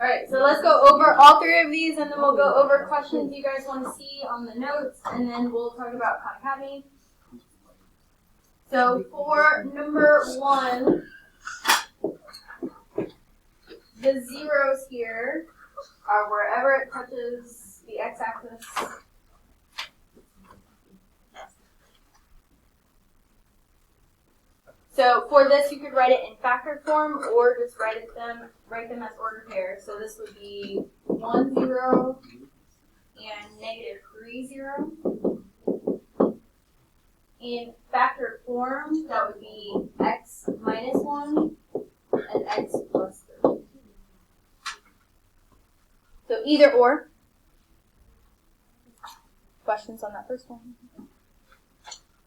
Alright, so let's go over all three of these, and then we'll go over questions you guys want to see on the notes, and then we'll talk about Khan Academy. So for number 1, the zeros here are wherever it touches the x-axis. So for this, you could write it in factored form, or just write them as ordered pairs. So this would be 1, 0, and -3, 0. In factored form, that would be x minus 1 and x plus 3. So either or. Questions on that first one?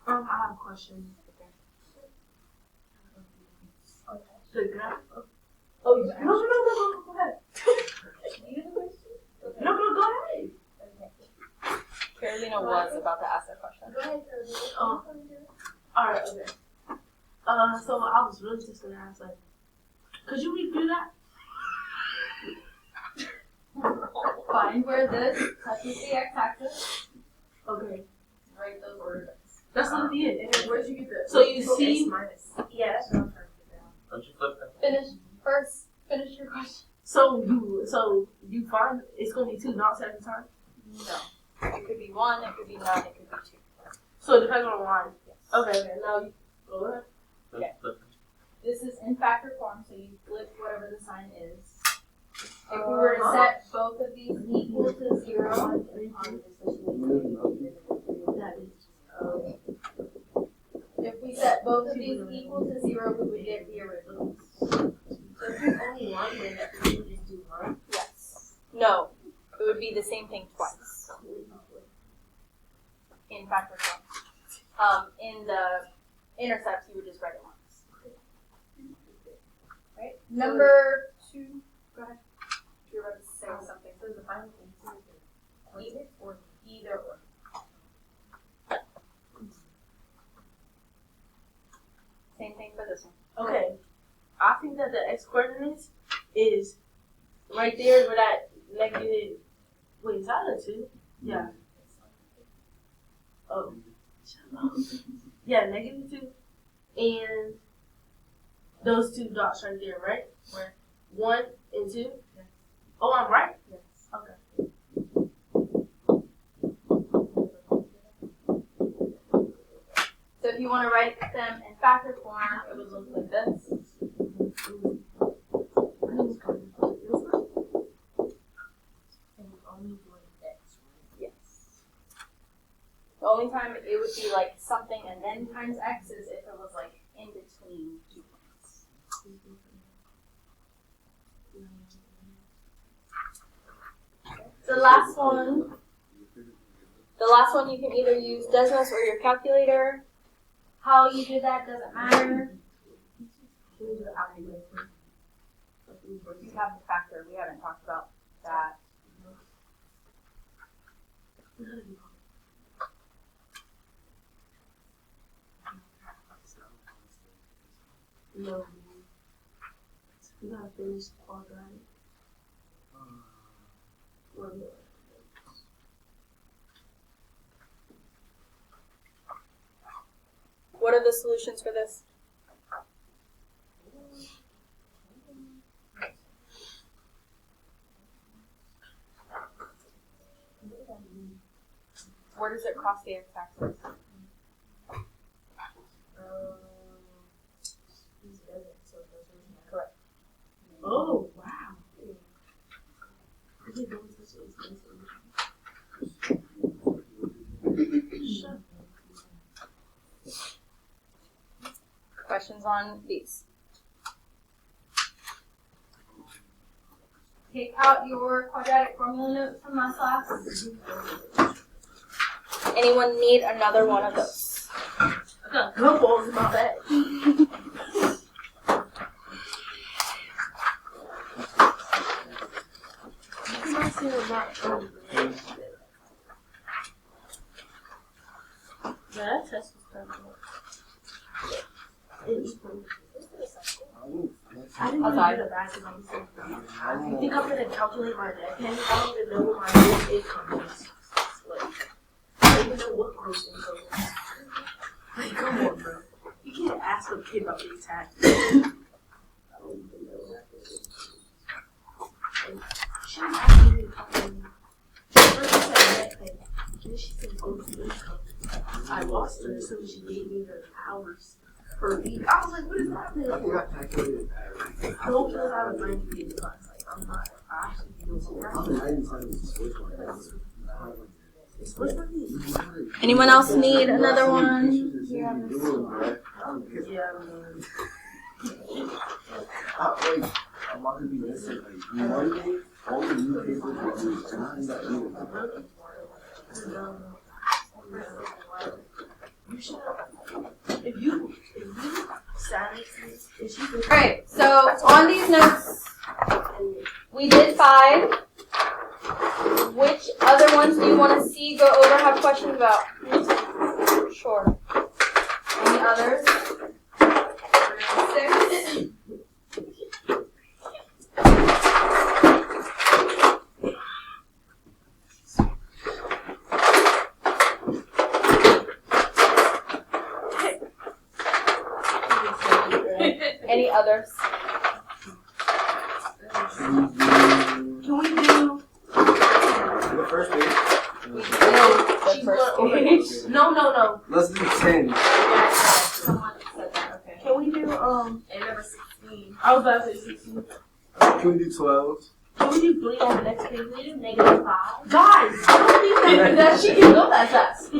I have a question. So you can Oh, no, go ahead. You have a question? No, go ahead. Okay. Carolina was about to ask a question. Go ahead, Carolina. Alright, okay. So I was really just gonna ask, like, could you redo that? Find where this touches the x-axis. Okay. Write those ordered bits. That's not the end. And then where did you get the? So you see. Yeah, that's what I'm trying to figure out. Don't you flip that? Finish your question. So you find it's gonna be 2 dots at a time? No. It could be 1, it could be none, it could be 2. So it depends on the line. Yes. Okay, now you go ahead. Okay. This is in factor form, so you flip whatever the sign is. If we were to set both of these equal to 0, if we set both of these equal to 0, we would get the originals. So if there's only one, then we would just do 1. Yes. No. It would be the same thing twice. In factor form. In the intercepts, you would just write it once. Right? Number 2. Go ahead. You're about to say something. So the final answer is Either or. Same thing for this one. Okay. I think that the x coordinates is right there where that negative. Wait, is that a 2? Yeah. Oh. Yeah, -2. And those 2 dots right there, right? Where 1 and 2? Yes. Oh, I'm right? Yes. Okay. So if you want to write them in factor form, it would look like this. Yes. The only time it would be like something and then times x is if it was like in between 2 points. The last one you can either use Desmos or your calculator. How you do that doesn't matter. You have the factor. We haven't talked about that. No. We gotta finish quadratic. What are the solutions for this? Where does it cross the x-axis? Correct. Oh, wow. Questions on these? Take out your quadratic formula notes from last class. Anyone need another one of those? I got good balls in my bag. That test was perfect. Outside. I feel bad because I'm so bad. You think I'm gonna calculate my net pay? I don't even know what my gross income is. Like, I don't even know what gross income is. Like, come on, bro. You can't ask a kid about these taxes. I don't even know that. She was asking me to calculate. First she said net pay. Then she said gross income. I lost her as soon as she gave me her hours per week. I was like, what is that thing for? I don't feel like I was 90 in class. Like, I'm not. I actually feel so bad. Anyone else need another one? Yeah, I'm not gonna be missing. Like, Monday, all the new papers will be not in that either. You should. If you sat next to me, if she could. Alright, so on these notes, we did 5. Which other ones do you want to see, go over, have questions about? Sure. Any others? 6. Any others? Can we do? The first page. The first page. No. Let's do 10. Someone said that, okay. Can we do And number 16. I was about to say 16. Can we do 12? Can we do 3 on the next page? We do negative 5. Guys, I don't think that she can go that fast.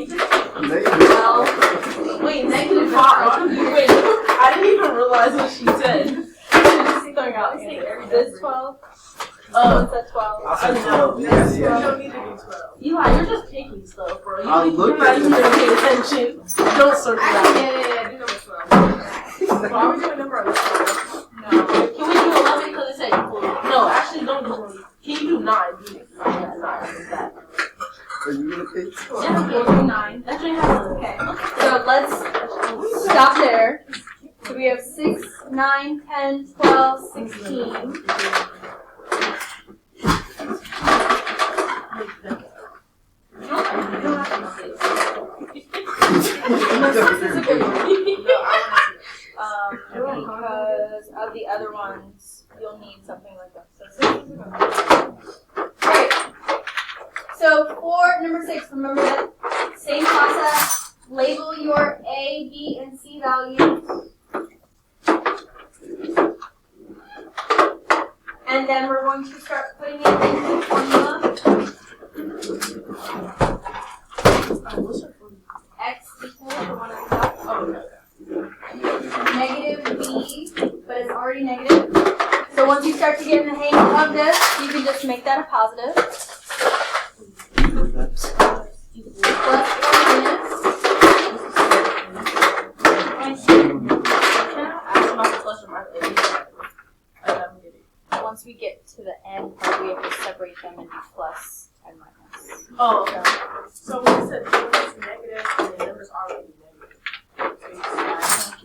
Wait, negative 5. Wait, I didn't even realize what she said. Throwing out. This 12? Oh, What's that 12? I said no. 12. Yes, You yes. don't need to do 12. Eli, you're just picking stuff, bro. I'll You're look not at even it. paying attention. Don't search it out. Yeah, do number 12. Why are we doing number 11? No. Can we do 11 because it said equal? No, actually, don't do 1. Can you do 9? Do 9. Are you gonna pick? Yeah, We'll do 9. That's what you have. Okay. So let's stop there. So we have 6, 9, 10, 12, 16. Because of the other ones, you'll need something like that. So okay. So for number 6, remember that same process. Label your A, B, and C values. And then we're going to start putting it into the formula. X equals the one at the top. Negative B, but it's already negative. So once you start to get in the hang of this, you can just make that a positive. Plus or minus. Once we get to the end part, we have to separate them into plus and minus. Oh, okay. So when it said numbers negative and the numbers already negative.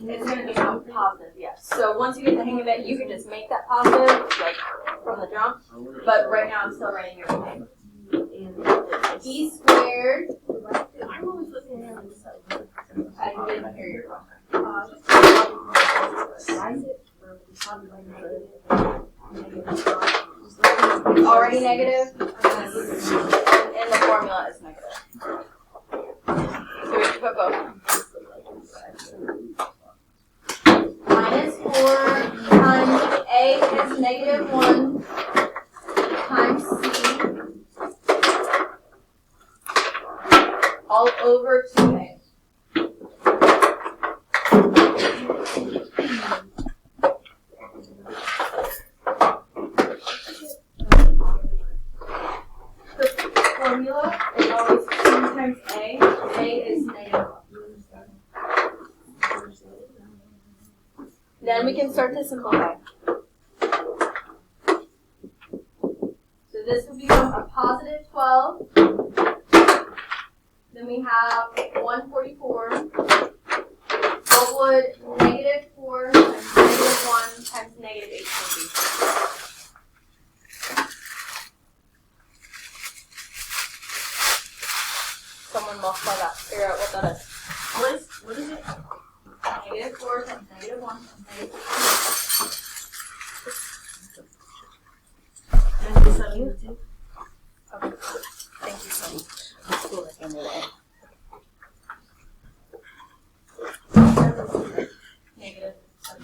It's going to become positive, yes. So once you get the hang of it, you can just make that positive, like from the jump. But right now, I'm still writing your name. E squared. I'm always looking at this. I didn't hear your question. Already negative, and the formula is negative. So we have to put both. Minus 4 times A is negative 1 times C all over 2A. Formula is always 2 times A. A is negative 1. Then we can start to simplify. So this will become a positive 12. Then we have 144. What would negative 4 times negative 1 times negative 18b. Someone multiply that. Figure out what that is. What is it? Negative 4 times negative 1 times negative 18. And the 72. Okay. Thank you so much. Negative 7.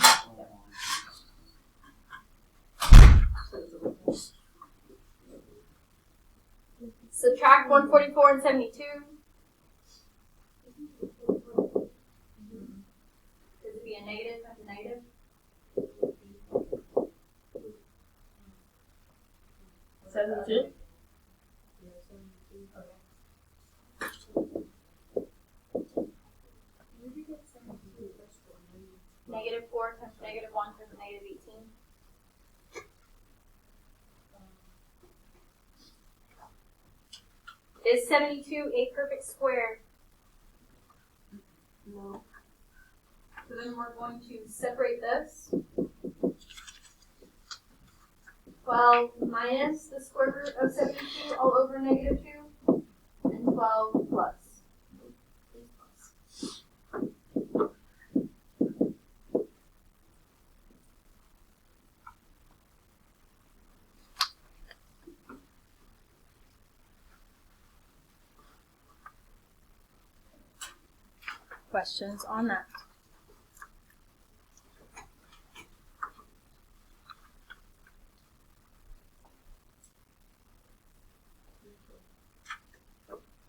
Subtract 144 and 72. Does it be a negative times a negative? Negative 4 times negative 1 times negative 18. Is 72 a perfect square? No. So then we're going to separate this. 12 minus the square root of 72 all over negative 2. And 12 plus. Questions on that?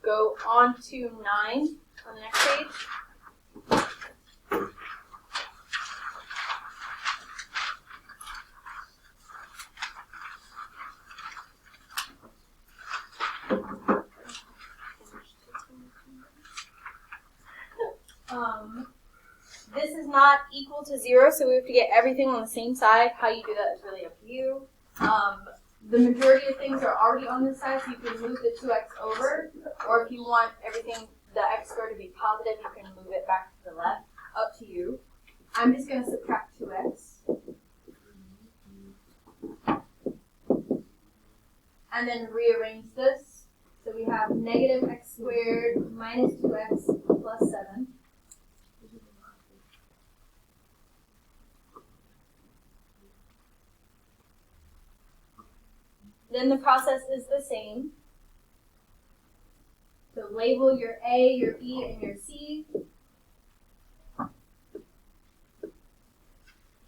Go on to 9 on the next page. This is not equal to 0, so we have to get everything on the same side. How you do that is really up to you. The majority of things are already on this side, so you can move the 2x over. Or if you want everything, the x squared to be positive, you can move it back to the left. Up to you. I'm just going to subtract 2x. And then rearrange this. So we have negative x squared minus 2x plus 7. Then the process is the same. So label your A, your B, and your C.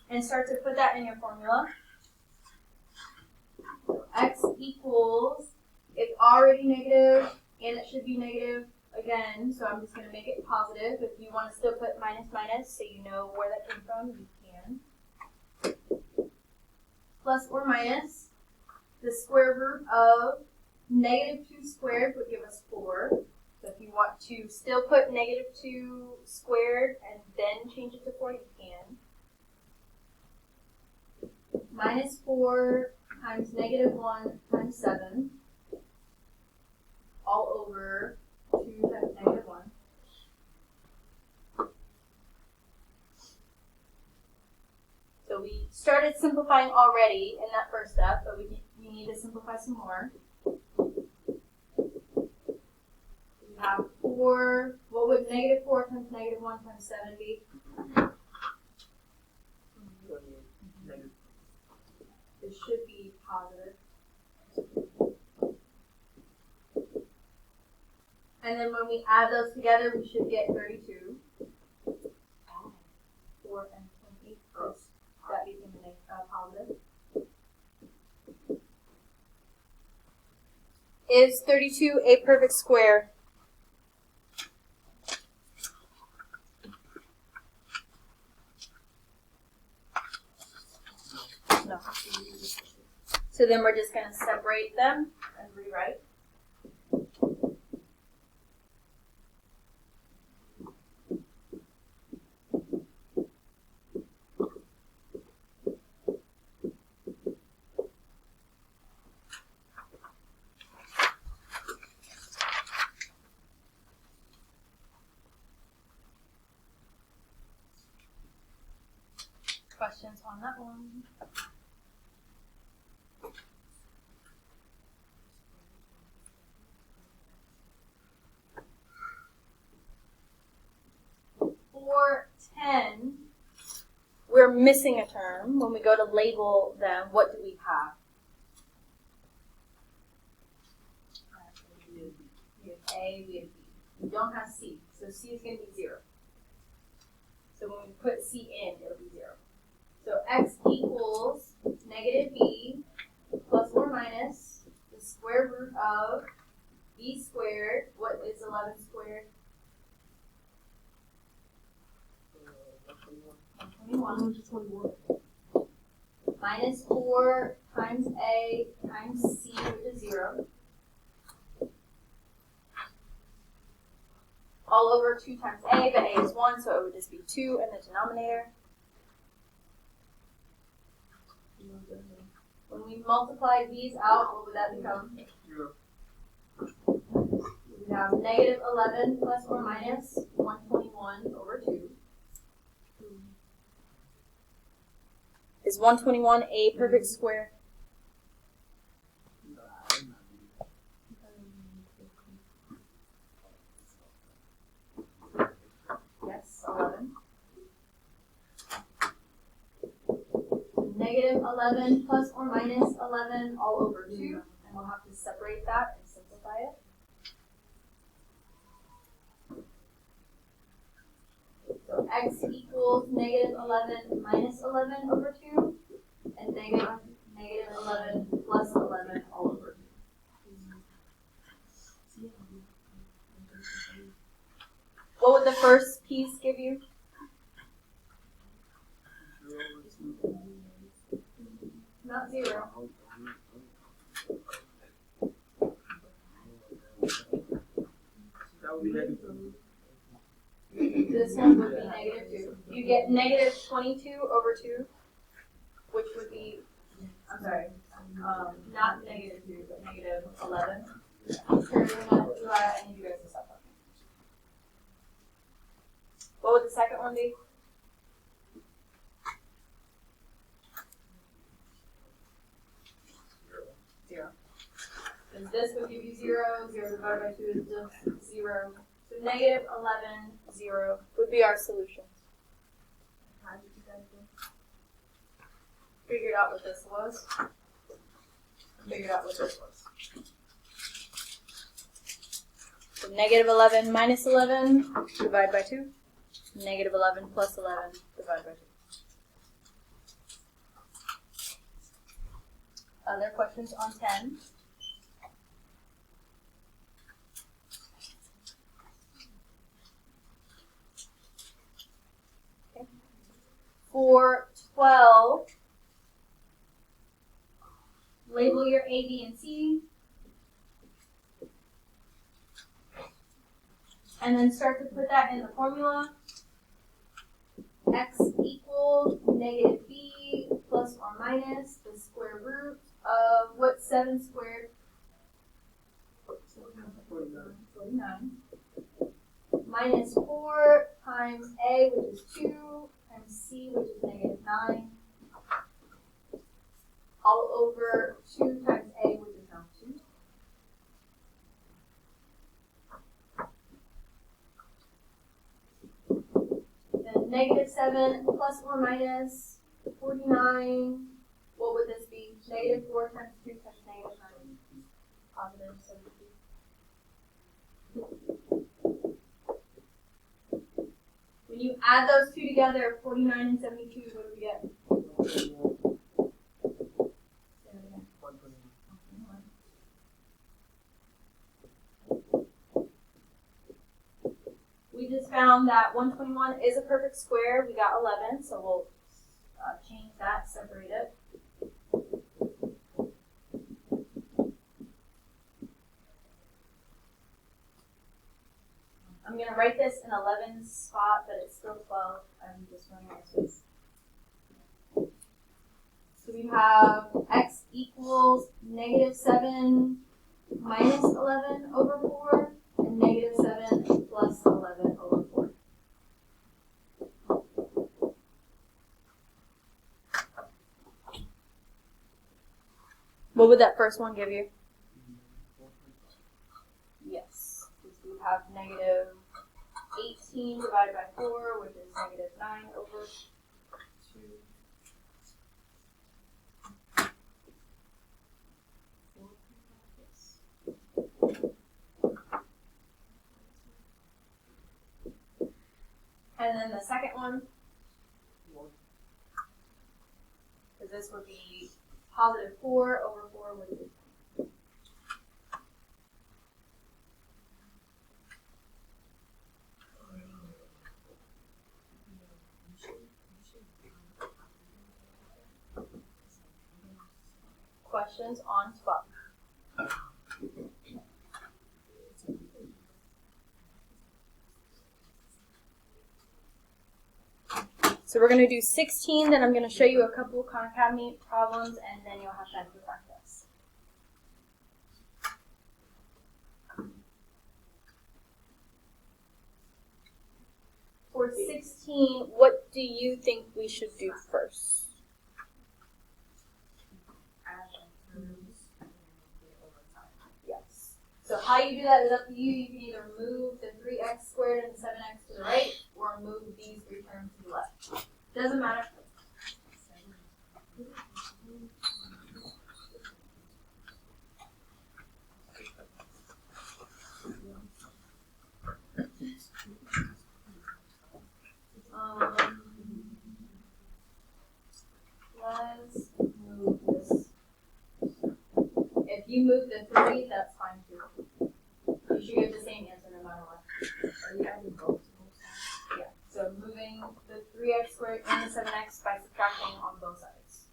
And start to put that in your formula. X equals, it's already negative, and it should be negative again, so I'm just going to make it positive. If you want to still put minus minus, so you know where that came from, you can. Plus or minus. The square root of negative 2 squared would give us 4. So if you want to still put negative 2 squared and then change it to 4, you can. Minus 4 times negative 1 times 7 all over 2 times negative 1. So we started simplifying already in that first step, but we need to simplify some more. We have 4, what would negative 4 times negative 1 times 7 be? It should be positive. And then when we add those together, we should get 32. 4 and 28. That became a positive. Is 32 a perfect square? No. So then we're just going to separate them and rewrite. Questions? questions on that one? For 10, we're missing a term. When we go to label them, what do we have? We have A, we have B. We don't have C, so C is going to be 0. So when we put C in, it'll be 0. So x equals negative b plus or minus the square root of b squared. What is 11 squared? 121. Minus 4 times a times c, which is 0. All over 2 times a, but a is 1, so it would just be 2 in the denominator. When we multiply these out, what would that become? 0. We have negative 11 plus or minus 121 over 2. Is 121 a perfect square? Yes, 11. Negative 11 plus or minus 11 all over 2, and we'll have to separate that and simplify it. So x equals negative 11 minus 11 over 2, and negative 11 plus 11 all over 2. What would the first piece give you? Not 0. That would be negative. This one would be negative 2. You get negative 22 over 2, which would be, I'm sorry, not negative 2, but negative 11. Do I need you guys to stop talking? What would the second one be? 0. Because this would give you 0. 0 divided by 2 is just 0. So negative 11, 0 would be our solution. How did you guys do? Figured out what this was. Figured out what this was. So negative 11 minus 11, divide by 2. Negative 11 plus 11, divide by 2. Other questions on 10? Okay. For 12, label your A, B, and C. And then start to put that in the formula. X equals negative b plus or minus the square root of what's 7 squared? 49. Minus 4 times a, which is 2, times c, which is negative 9. All over 2 times a, which is now 2. Then negative 7 plus or minus 49. What would this be? Negative 4 times 2 times negative 9. Positive 72. When you add those two together, 49 and 72, what do we get? We just found that 121 is a perfect square. We got 11, so we'll change that, separate it. I'm going to write this in 11's spot, but it's still 12. I'm just running out of space. So we have x equals negative 7 minus 11 over 4, and negative 7 plus 11 over 4. What would that first one give you? Yes. Because we have negative 18 divided by 4, which is negative 9 over 2. And then the second one, because this would be positive 4 over 4 would be 20. Questions on 12? So we're going to do 16, then I'm going to show you a couple of Khan Academy problems, and then you'll have time to practice. For 16, what do you think we should do first? Yes. So how you do that is up to you. You can either move the 3x squared and the 7x to the right, or move these 3 terms to the left. Doesn't matter. Let's move this. If you move the 3, that's fine too. You should get the same answer no matter what. Are you adding both? Yeah. So moving the 3x squared and the 7x by subtracting on both sides.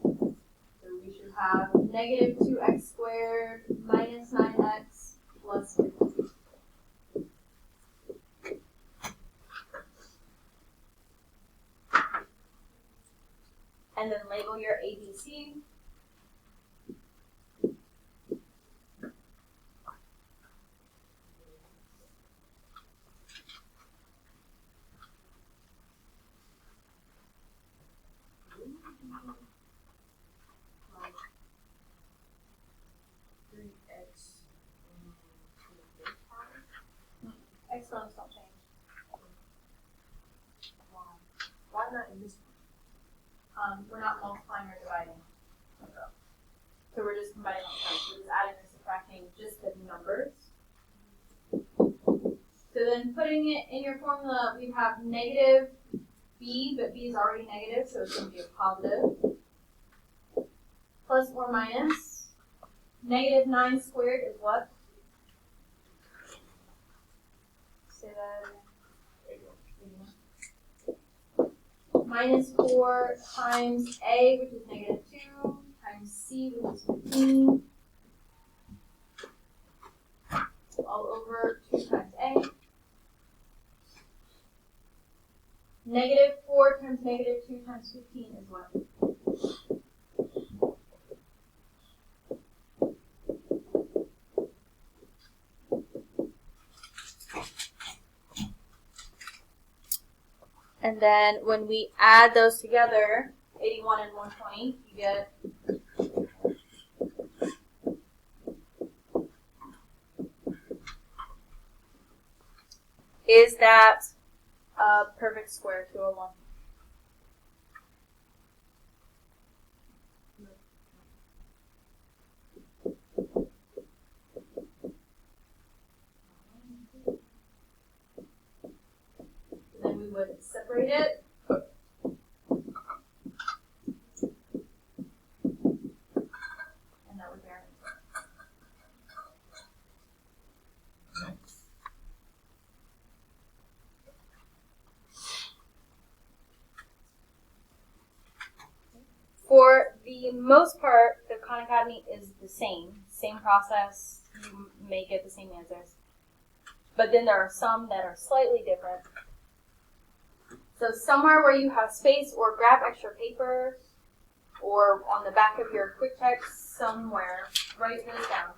So we should have negative 2x squared minus 9x plus 15. And then label your ABC. Exponents don't change. Why not in this one? We're not multiplying or dividing. So we're just combining all terms. We're just adding or subtracting just the numbers. So then putting it in your formula, we have negative b, but b is already negative, so it's going to be a positive. Plus or minus. Negative 9 squared is what? Say that again. Minus 4 times a, which is negative 2, times c, which is 15, all over 2 times a. Negative 4 times negative 2 times 15 is what? And then when we add those together, 81 and 120, you get is that a perfect square, 201? Then we would separate it. And that would be our answer. For the most part, the Khan Academy is the same process. You may get the same answers. But then there are some that are slightly different. So somewhere where you have space, or grab extra paper, or on the back of your quick text somewhere, write this down.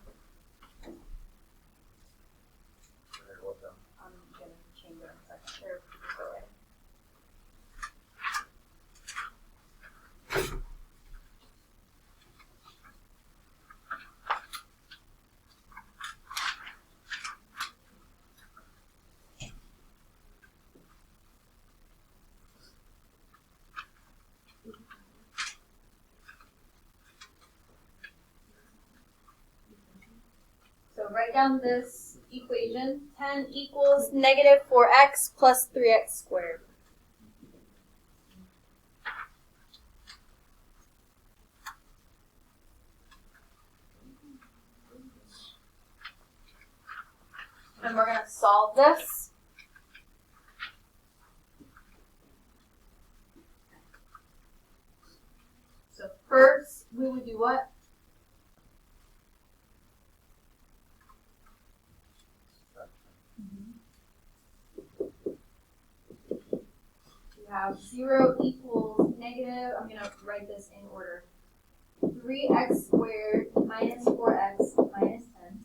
I'm going to change it in a second. Here, go ahead. write down this equation. 10 equals negative 4x plus 3x squared. And we're going to solve this. So first, we would do what? We have 0 equals negative, I'm going to write this in order. 3x squared minus 4x minus 10.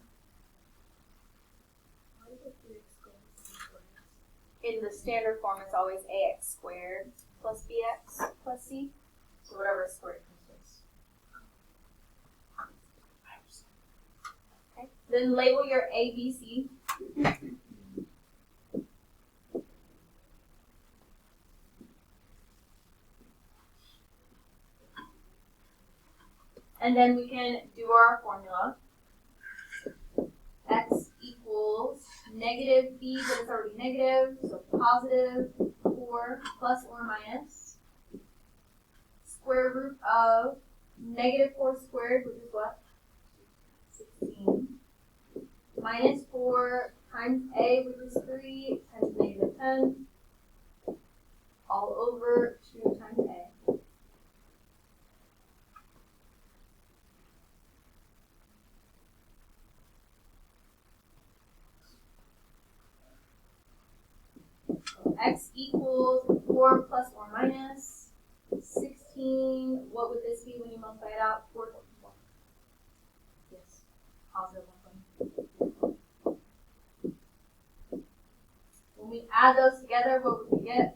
In the standard form, it's always ax squared plus bx plus c. So whatever is squared comes first. Okay. Then label your a, b, c. And then we can do our formula. X equals negative b, but it's already negative, so positive 4 plus or minus square root of negative 4 squared, which is what? 16. Minus 4 times a, which is 3, times negative 10, all over 2 times a. X equals 4 plus or minus 16. What would this be when you multiply it out? 4 times 1. Yes, positive 1. When we add those together, what would we get?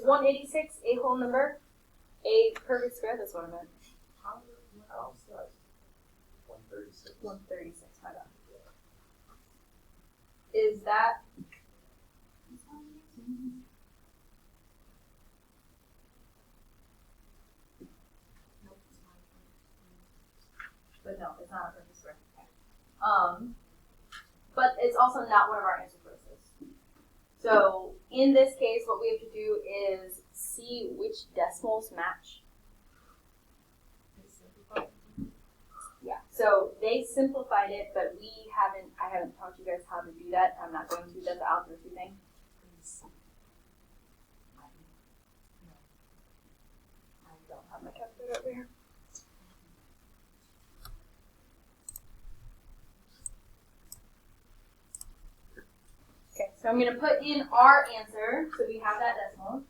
186 a whole number? A perfect square? That's what I meant. 136. 136, my bad. Is that... But no, it's not a perfect square. But it's also not one of our answer choices. So in this case, what we have to do is see which decimals match. Yeah, so they simplified it, but I haven't taught you guys how to do that. I'm not going to. That's the algebra 2 thing. I don't have my calculator over here. Okay, so I'm going to put in our answer, so we have that decimal.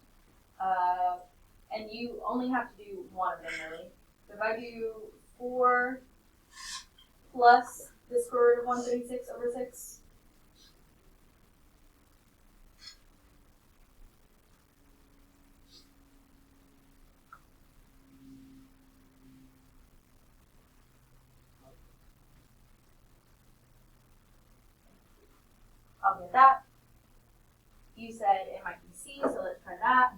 And you only have to do one of them, really. So if I do 4 plus the square root of 136 over 6. I'll get that. You said it might be C, so let's try that.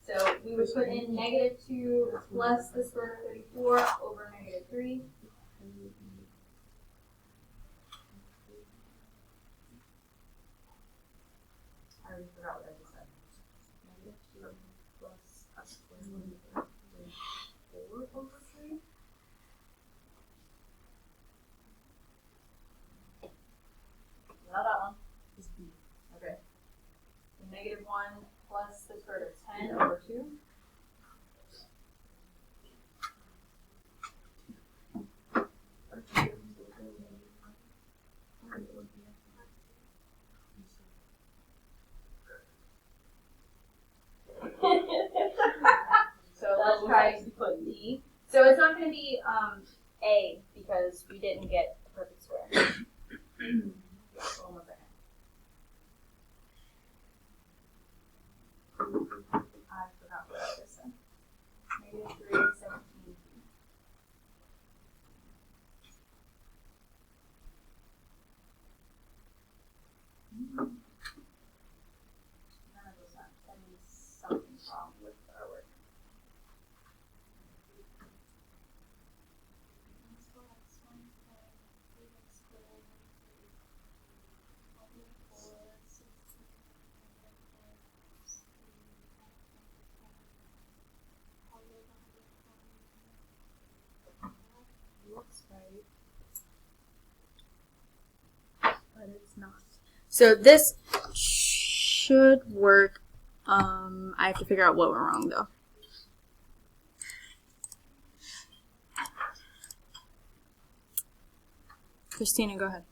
So we would put in negative 2 plus the square root of 34 over negative 3. I already forgot what I just said. Negative 2 plus a square root of 34 over 3. Not that one. Okay. So negative 1 plus the square root of 10 over 2. So let's try to put D. So it's not going to be A because we didn't get the perfect square. Hold on 1 second. I forgot what I just said. Negative 3, 17. right? But it's not. So this should work. I have to figure out what went wrong though. Christina, go ahead.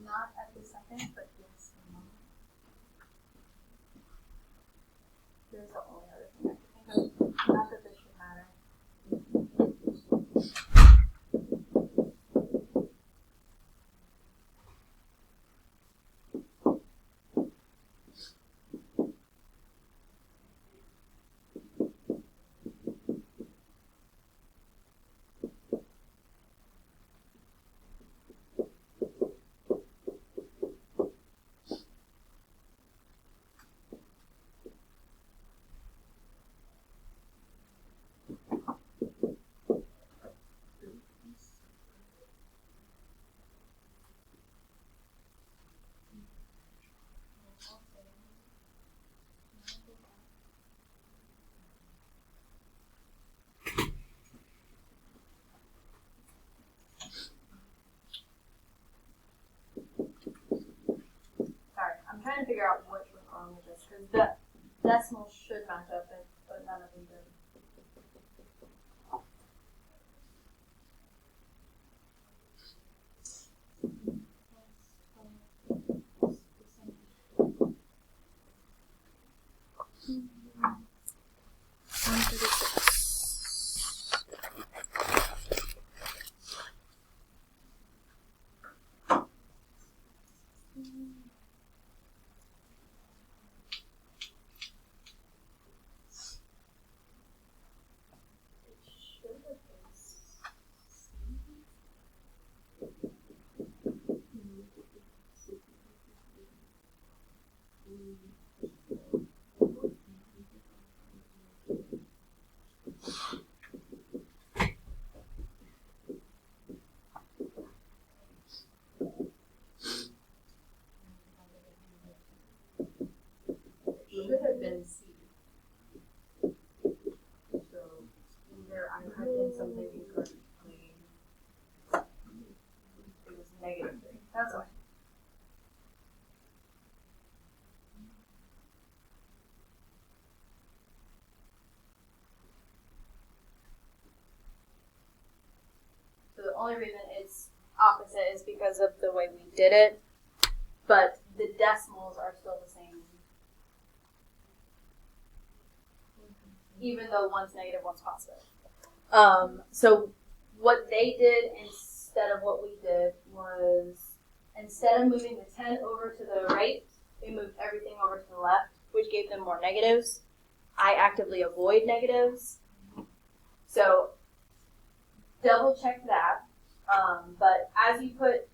Not at the second, but yes. Here's the only other thing I can think of. Not that this should matter. Sorry, I'm trying to figure out which went wrong with this because the decimals should match up, but none of them did. Should have been C. So either I typed in something incorrectly. It was -3. That's why. So the only reason it's opposite is because of the way we did it, but the decimals are still the same. Even though one's negative, one's positive. So what they did instead of what we did was, instead of moving the 10 over to the right, they moved everything over to the left, which gave them more negatives. I actively avoid negatives. So double check that. But as you get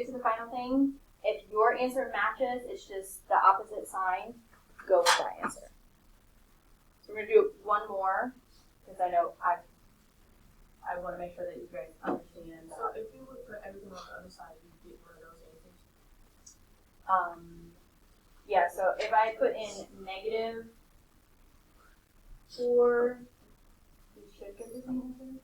to the final thing, if your answer matches, it's just the opposite sign, go with that answer. So we're gonna do one more, because I know I want to make sure that you guys understand. So if you would put everything on the other side, you get one of those answers. Yeah, so if I put in -4, you should get the same answer.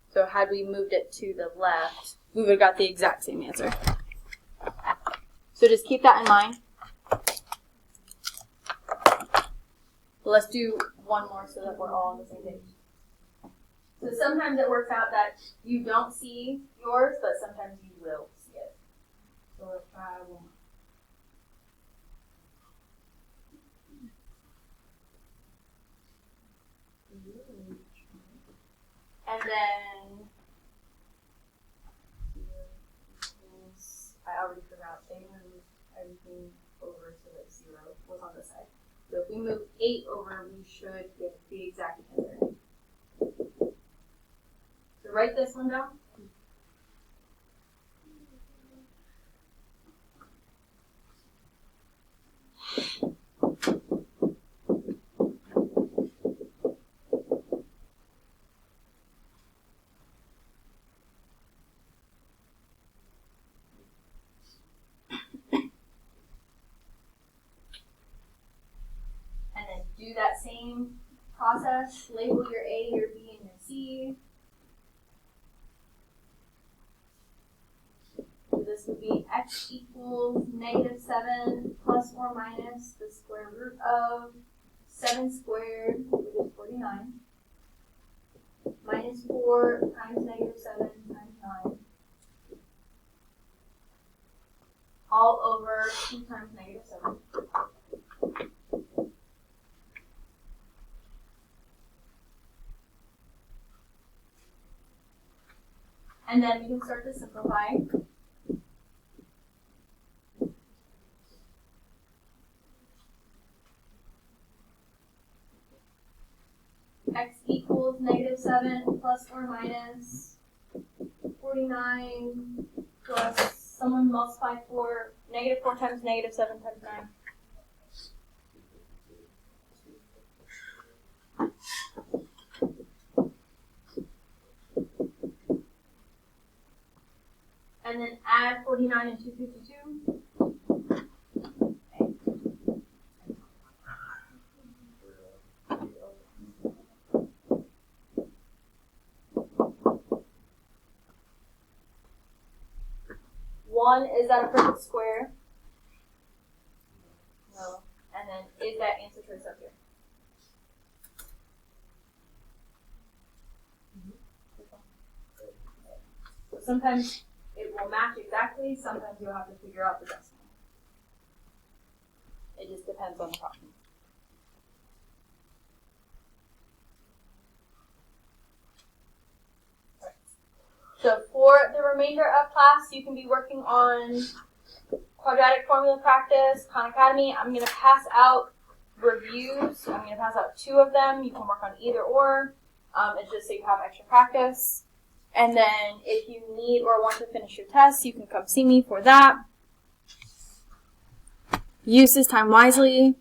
So had we moved it to the left, we would have got the exact same answer. So just keep that in mind. Let's do one more so that we're all on the same page. So sometimes it works out that you don't see yours, but sometimes you will see it. So let's try one more. And then I already forgot, they moved everything over so that 0 was on this side. So if we move 8 over, we should get the exact answer. So So write this one down. And then do that same process. Label your A, your B, and your C. So this would be x equals -7 plus or minus the square root of 7 squared, which is 49, minus 4 times -7 times 9, all over 2 times -7. And then we can start to simplify. X equals -7 plus or minus 49 plus, someone multiply 4, -4 times -7 times 9. And then add 49 and 252. One, is that a perfect square? No. And then is that answer choice up here? So sometimes it will match exactly, sometimes you'll have to figure out the decimal. It just depends on the problem. Right. So for the remainder of class, you can be working on quadratic formula practice, Khan Academy. I'm going to pass out reviews. I'm going to pass out 2 of them. You can work on either or. It's just so you have extra practice. And then if you need or want to finish your test, you can come see me for that. Use this time wisely.